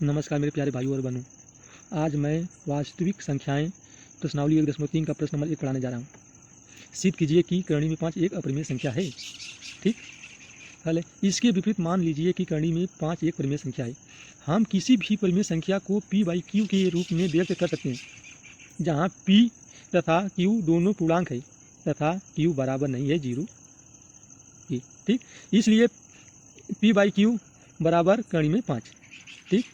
नमस्कार मेरे प्यारे भाइयों और बहनों। आज मैं वास्तविक संख्याएं प्रश्नावली 1.3 का प्रश्न नंबर 1 पढ़ाने जा रहा हूँ। सिद्ध कीजिए कि करणी में 5 एक अपरिमेय संख्या है। ठीक, हल है। इसके विपरीत मान लीजिए कि करणी में 5 एक परिमेय संख्या है। हम किसी भी परिमेय संख्या को p/q के रूप में व्यक्त कर सकते हैं, जहाँ p तथा q दोनों पूर्णांक है तथा q बराबर नहीं है 0 की। ठीक, इसलिए p/q बराबर करणी में 5। ठीक,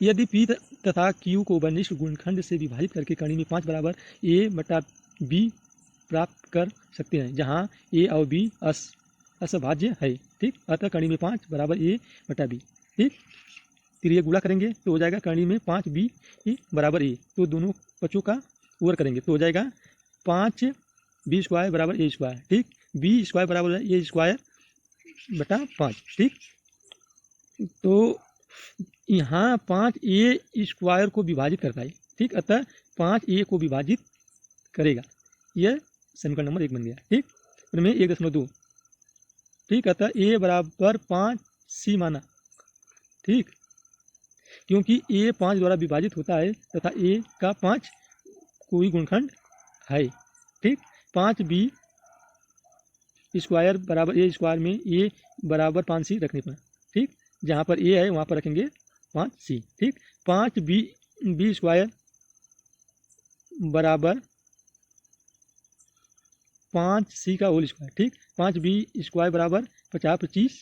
यदि p तथा q को वनिष्ठ गुणनखंड से विभाजित करके करणी में 5 बराबर a/b प्राप्त कर सकते हैं, जहां a और b असभाज्य है। ठीक, अतः करणी में 5 बराबर a/b। ठीक, फिर ये गुणा करेंगे तो हो जाएगा करणी में 5b बराबर a, तो दोनों पक्षों का ओवर करेंगे तो हो जाएगा 5b² बराबर a²। ठीक, b² बराबर a²/5। ठीक, तो यहाँ 5a² को विभाजित करता है। ठीक, अतः 5a को विभाजित करेगा। यह समीकरण नंबर 1 बन गया। ठीक, में 1.2। ठीक, अतः a बराबर 5c माना। ठीक, क्योंकि a 5 द्वारा विभाजित होता है तथा a का 5 कोई गुणनखंड है। ठीक, 5b² बराबर a² में a बराबर 5c रखने पर, ठीक, जहाँ पर a है वहाँ पर रखेंगे 5c। ठीक, 5b² बराबर 5c का होल स्क्वायर। ठीक, 5b² बराबर 50/25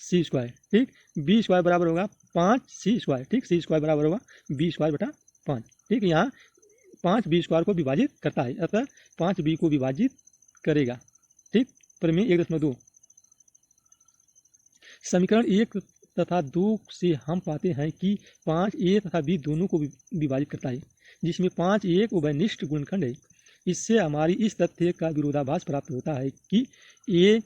c²। ठीक, b² बराबर होगा 5c²। ठीक, c² बराबर होगा b²/5। ठीक, यहाँ 5b² को विभाजित करता है, अतः 5b को विभाजित करेगा। ठीक, प्रमेय 1.2। समीकरण 1 तथा 2 से हम पाते हैं कि 5a तथा b दोनों को विभाजित करता है, जिसमें 5 एक उभयनिष्ठ गुणनखंड है। इससे हमारी इस तथ्य का विरोधाभास प्राप्त होता है कि a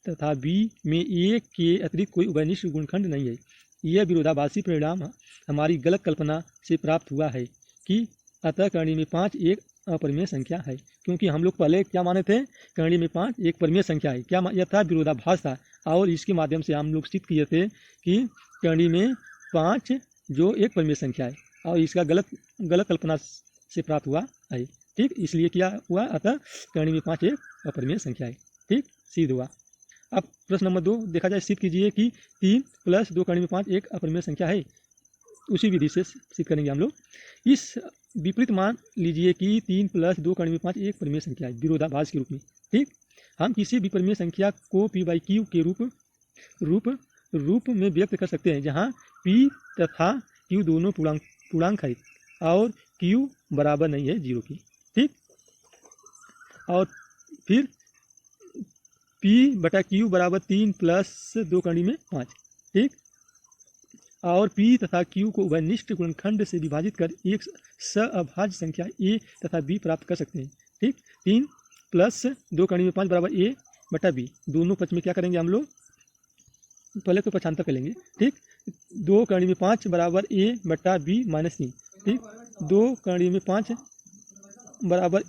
तथा b में a के अतिरिक्त कोई उभयनिष्ठ गुणनखंड नहीं है। यह विरोधाभासी परिणाम हमारी गलत कल्पना से प्राप्त हुआ है कि अतः करणी में 5 एक अपरिमेय संख्या है, क्योंकि हम लोग पहले क्या माने थे, करणी में 5 एक परिमेय संख्या है। क्या यह था? विरोधाभास था, और इसके माध्यम से हम लोग सिद्ध किए थे कि करणी में 5 जो एक परिमेय संख्या है, और इसका गलत कल्पना से प्राप्त हुआ है। ठीक, इसलिए क्या हुआ, अतः करणी में 5 एक अपरिमेय संख्या है। ठीक, सिद्ध हुआ। अब प्रश्न नंबर 2 देखा जाए। सिद्ध कीजिए कि 3 + 2 करणी में 5 एक अपरिमेय संख्या है। उसी विधि से सिद्ध करेंगे हम लोग। इस विपरीत मान लीजिए कि 3 + 2 करणी में 5 एक परिमेय संख्या है, विरोधाभास के रूप में। ठीक, हम किसी भी परिमेय संख्या को p/q के रूप में व्यक्त कर सकते हैं, जहां p तथा q दोनों पूर्णांक है और q बराबर नहीं है 0 की। ठीक, और फिर p/q बराबर 3 + 2 करणी में 5। ठीक, और p तथा q को उभयनिष्ठ गुणनखंड से विभाजित कर एक सअभाज्य संख्या a तथा b प्राप्त कर सकते हैं। ठीक, 3 + 2 करणी में 5 बराबर a/b। दोनों पक्ष में क्या करेंगे हम लोग, पहले तो पक्षांतर कर लेंगे। ठीक, 2 करणी में 5 बराबर a/b - 3। ठीक, 2 करणी में 5 बराबर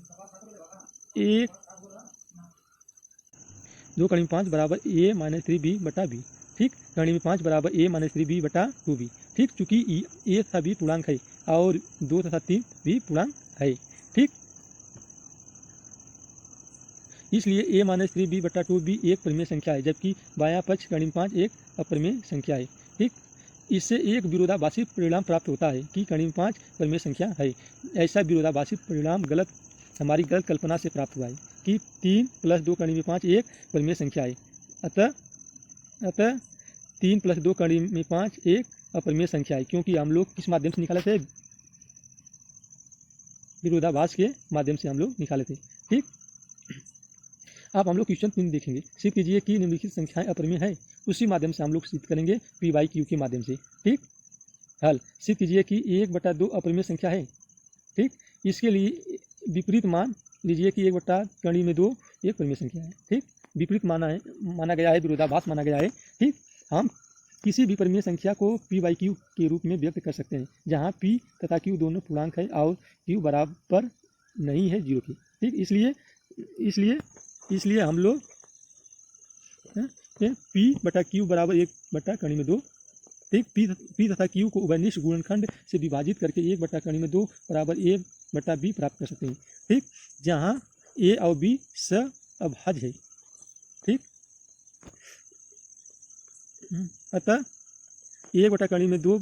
2 करणी में 5 बराबर a - 3b/b। ठीक, करणी में 5 बराबर a - 3b/2b। ठीक, चूंकि a तथा b पूर्णांक है और 2 तथा 3 भी पूर्णांक है। ठीक, इसलिए a - 3b/2b एक परिमेय संख्या है, जबकि बायां पक्ष करणी में 5 एक अपरिमेय संख्या है। ठीक, इससे एक विरोधाभासी परिणाम प्राप्त होता है कि करणी में 5 परिमेय संख्या है। ऐसा विरोधाभासी परिणाम हमारी गलत कल्पना से प्राप्त हुआ है कि 3 + 2 करणी में 5 एक परिमेय संख्या है, अतः 3 + 2 करणी में 5 एक अपरिमेय संख्या है, क्योंकि हम लोग किस माध्यम से निकाले थे, विरोधाभास के माध्यम से हम लोग निकाले थे। ठीक, अब हम लोग क्वेश्चन 3 देखेंगे। सिद्ध कीजिए कि निम्नलिखित संख्याएं अपरिमेय है। उसी माध्यम से हम लोग सिद्ध करेंगे p/q के माध्यम से। ठीक, हल। सिद्ध कीजिए कि 1/2 अपरिमेय संख्या है। ठीक, इसके लिए विपरीत मान लीजिए कि 1 करणी में 2 एक परिमेय संख्या है। ठीक, विपरीत माना गया है, विरोधाभास माना गया है। ठीक, हम किसी भी परिमेय संख्या को p/q के रूप में व्यक्त कर सकते हैं, जहाँ p तथा q दोनों पूर्णांक है और q बराबर नहीं है 0 की। ठीक, इसलिए हम लोग p/q बराबर 1/2 ठीक। पी तथा क्यू को उभयनिष्ठ गुणनखंड से विभाजित करके 1/2 बराबर a/b प्राप्त कर सकते हैं। ठीक, जहाँ a और b सअभाज्य है। ठीक, अतः 1/2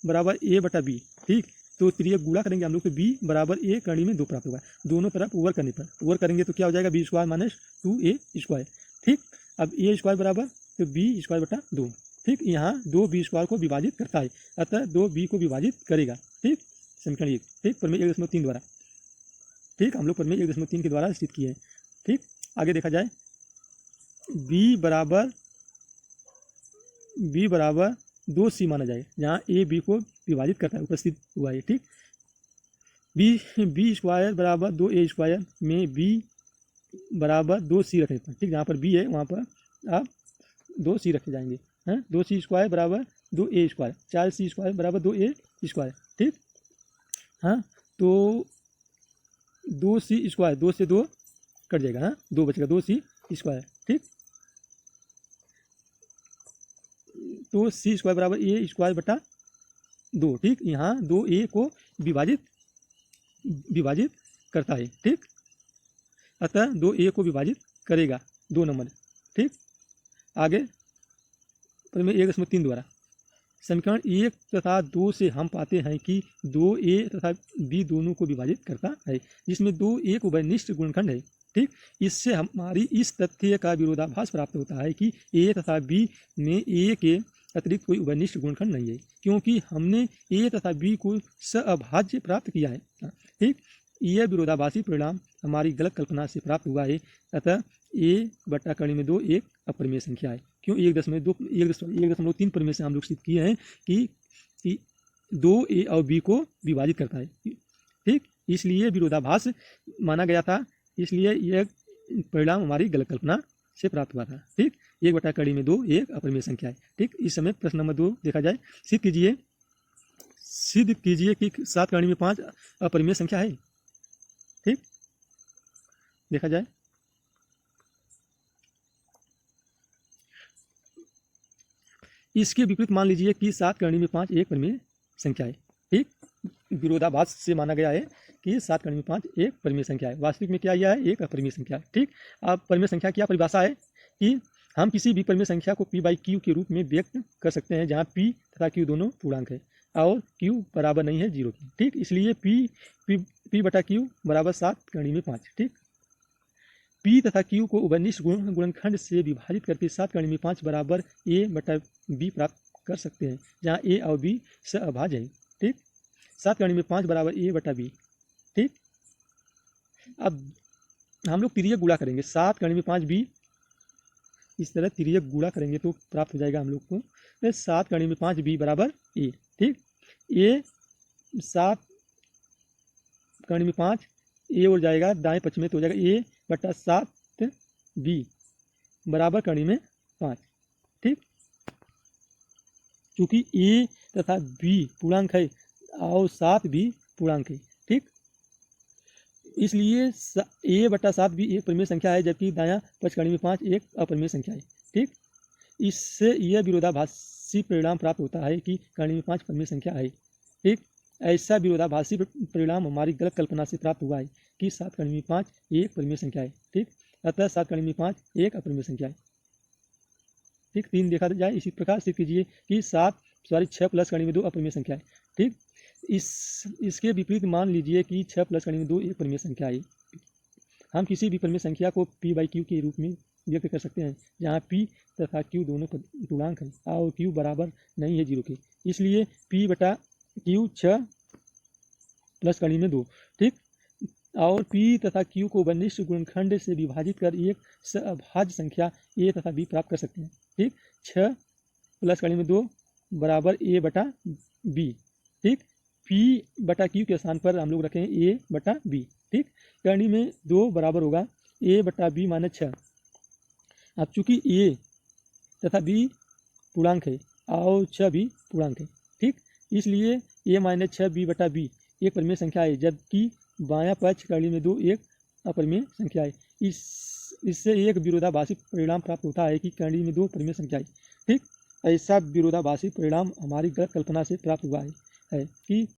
बराबर a/b। ठीक, तो त्रियक गुणा करेंगे हम लोग तो b बराबर a/2 प्राप्त होगा। दोनों तरफ ओवर करने पर ओवर करेंगे तो क्या हो जाएगा, b² माइनस 2a²। ठीक, अब a² बराबर तो b²/2। ठीक, यहाँ 2b² को विभाजित करता है, अतः 2b को विभाजित करेगा। ठीक, समीकरण 1। ठीक, प्रमेय 1.3 द्वारा। ठीक, हम लोग प्रमेय 1.3 के द्वारा स्थित किए हैं। ठीक, आगे देखा जाए, b बराबर 2c माना जाए, जहाँ a b को विभाजित करता है, उपस्थित हुआ है। ठीक, b² बराबर 2a² में b बराबर 2c रखने पर, ठीक, जहाँ पर b है वहाँ पर आप 2c रखे जाएंगे। 2c² बराबर 2a², 4c² बराबर 2a²। ठीक, हाँ, तो 2c², 2 से 2 कट जाएगा, 2 बचेगा, 2c²। ठीक, तो c² बराबर a²/2। ठीक, यहाँ 2a को विभाजित करता है। ठीक, अतः 2a को विभाजित करेगा 2 नंबर। ठीक, आगे प्रमेय 1.3 द्वारा समीकरण 1 तथा 2 से हम पाते हैं कि 2a तथा b दोनों को विभाजित करता है, जिसमें 2 एक उभयनिष्ठ गुणनखंड है। ठीक, इससे हमारी इस तथ्य का विरोधाभास प्राप्त होता है कि a तथा b में a के अतिरिक्त कोई उभयनिष्ठ गुणनखंड नहीं है, क्योंकि हमने a तथा b को सअभाज्य प्राप्त किया है। ठीक, यह विरोधाभासी परिणाम हमारी गलत कल्पना से प्राप्त हुआ है। अतः a/2 एक अपरिमेय संख्या है। क्यों 1.3 प्रमेय से हम लोग सिद्ध किए हैं कि 2a और b को विभाजित करता है। ठीक, इसलिए विरोधाभास माना गया था, इसलिए यह परिणाम हमारी गलत कल्पना से प्राप्त हुआ था। ठीक, 1/2 एक अपरिमेय संख्या है। ठीक, इस समय प्रश्न नंबर 2 देखा जाए, सिद्ध कीजिए कि 7 अपरिमेय संख्या है। ठीक, देखा जाए, इसके विपरीत मान लीजिए कि 7 एक परिमेय संख्या है। ठीक, विरोधाभास से माना गया है कि 7 एक परिमेय संख्या है, वास्तविक में क्या यह है, एक अपरिमेय संख्या है। ठीक, अब परिमेय संख्या की परिभाषा है कि हम किसी भी परिमेय संख्या को p/q के रूप में व्यक्त कर सकते हैं, जहाँ p तथा q दोनों पूर्णांक है और q बराबर नहीं है 0 की। ठीक, इसलिए p/q बराबर 7 ठीक, p तथा q को उभयनिष्ठ गुणनखंड से विभाजित करके 7 बराबर a/b प्राप्त कर सकते हैं, जहाँ a और b सअभाज्य है। ठीक, 7 बराबर a/b। ठीक, अब हम लोग तिर्यक गुणा करेंगे, 7 इस तरह तिर्यक गुणा करेंगे तो प्राप्त हो जाएगा हम लोग को 7 बराबर a। ठीक, a 7 a और जाएगा दाएं पक्ष में, तो हो जाएगा a/7b बराबर 5। ठीक, चूंकि a तथा b पूर्णांक है और 7 भी पूर्णांक है। ठीक, इसलिए a/7 भी एक परिमेय संख्या है, जबकि दायां पक्ष 5 एक अपरिमेय संख्या है। ठीक, इससे यह विरोधाभासी परिणाम प्राप्त होता है कि 5 परिमेय संख्या है। ठीक, ऐसा विरोधाभासी परिणाम हमारी गलत कल्पना से प्राप्त हुआ है कि 7 एक परिमेय संख्या है। ठीक, अतः 7 एक अपरिमेय संख्या है। ठीक, 3 देखा जाए, इसी प्रकार सिद्ध कीजिए कि 6 + 2 अपरिमेय संख्या है। ठीक, इसके विपरीत मान लीजिए कि 6 + 2 एक परिमेय संख्या है। हम किसी भी परिमेय संख्या को p/q के रूप में व्यक्त कर सकते हैं, जहाँ p तथा q दोनों पूर्णांक हैं और q बराबर नहीं है 0 के। इसलिए p/q 6 + 2। ठीक, और p तथा q को उभयनिष्ठ गुणनखंड से विभाजित कर एक सअभाज्य संख्या a तथा b प्राप्त कर सकते हैं। ठीक, 6 + 2 बराबर a/b। ठीक, p/q के स्थान पर हम लोग रखें a/b। ठीक, करनी में 2 बराबर होगा a/b - 6। अब चूंकि a तथा b पूर्णांक है और 6 भी पूर्णांक है। ठीक, इसलिए a - 6b/b एक परिमेय संख्या है, जबकि बायां पक्ष 2 एक अपरिमेय संख्या है। इससे एक विरोधाभासी परिणाम प्राप्त होता है कि 2 परिमेय संख्या है। ठीक, ऐसा विरोधाभासी परिणाम हमारी गलत कल्पना से प्राप्त हुआ है कि